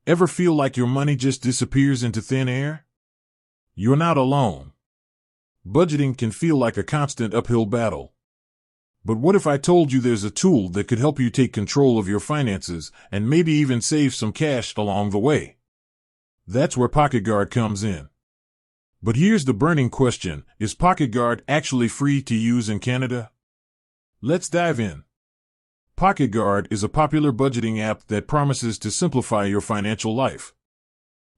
Ever feel like your money just disappears into thin air? You're not alone. Budgeting can feel like a constant uphill battle. But what if I told you there's a tool that could help you take control of your finances and maybe even save some cash along the way? That's where PocketGuard comes in. But here's the burning question: is PocketGuard actually free to use in Canada? Let's dive in. PocketGuard is a popular budgeting app that promises to simplify your financial life.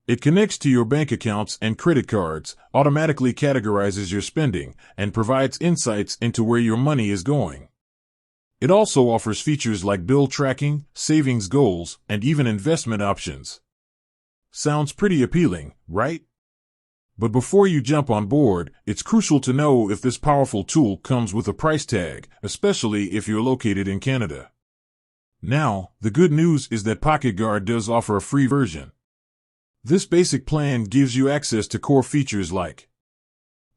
It connects to your bank accounts and credit cards, automatically categorizes your spending, and provides insights into where your money is going. It also offers features like bill tracking, savings goals, and even investment options. Sounds pretty appealing, right? But before you jump on board, it's crucial to know if this powerful tool comes with a price tag, especially if you're located in Canada. Now, the good news is that PocketGuard does offer a free version. This basic plan gives you access to core features like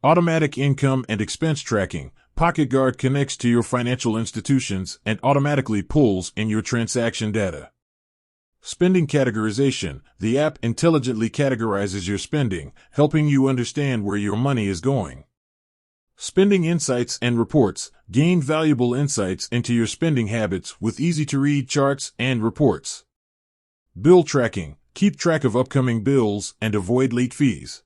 automatic income and expense tracking. PocketGuard connects to your financial institutions and automatically pulls in your transaction data. Spending categorization. The app intelligently categorizes your spending, helping you understand where your money is going. Spending insights and reports. Gain valuable insights into your spending habits with easy-to-read charts and reports. Bill tracking. Keep track of upcoming bills and avoid late fees.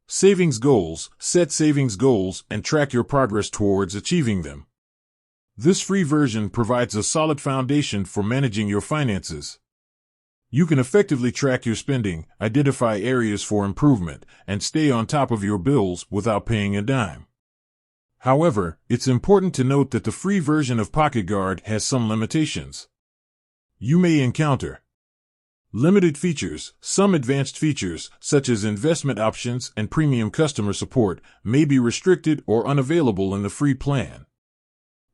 Savings goals. Set savings goals and track your progress towards achieving them. This free version provides a solid foundation for managing your finances. You can effectively track your spending, identify areas for improvement, and stay on top of your bills without paying a dime. However, it's important to note that the free version of PocketGuard has some limitations. You may encounter limited features. Some advanced features, such as investment options and premium customer support, may be restricted or unavailable in the free plan.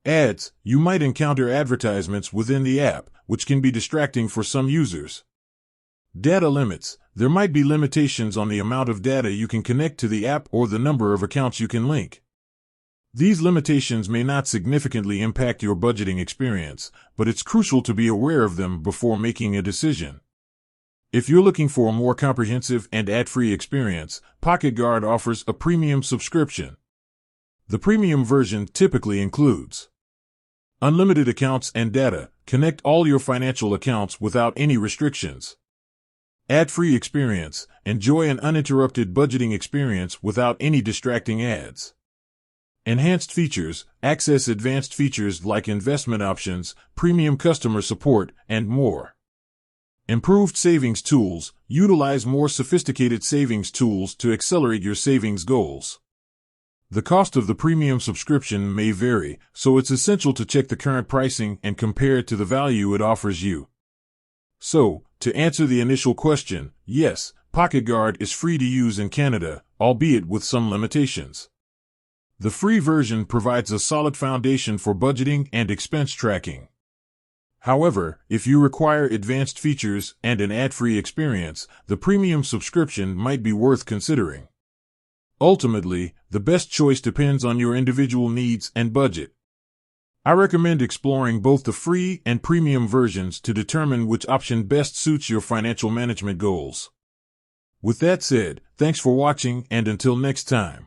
Ads. You might encounter advertisements within the app, which can be distracting for some users. Data limits. There might be limitations on the amount of data you can connect to the app or the number of accounts you can link. These limitations may not significantly impact your budgeting experience, but it's crucial to be aware of them before making a decision. If you're looking for a more comprehensive and ad-free experience, PocketGuard offers a premium subscription. The premium version typically includes unlimited accounts and data. Connect all your financial accounts without any restrictions. Ad-free experience. Enjoy an uninterrupted budgeting experience without any distracting ads. Enhanced features. Access advanced features like investment options, premium customer support, and more. Improved savings tools. Utilize more sophisticated savings tools to accelerate your savings goals. The cost of the premium subscription may vary, so it's essential to check the current pricing and compare it to the value it offers you. So, to answer the initial question, yes, PocketGuard is free to use in Canada, albeit with some limitations. The free version provides a solid foundation for budgeting and expense tracking. However, if you require advanced features and an ad-free experience, the premium subscription might be worth considering. Ultimately, the best choice depends on your individual needs and budget. I recommend exploring both the free and premium versions to determine which option best suits your financial management goals. With that said, thanks for watching, and until next time.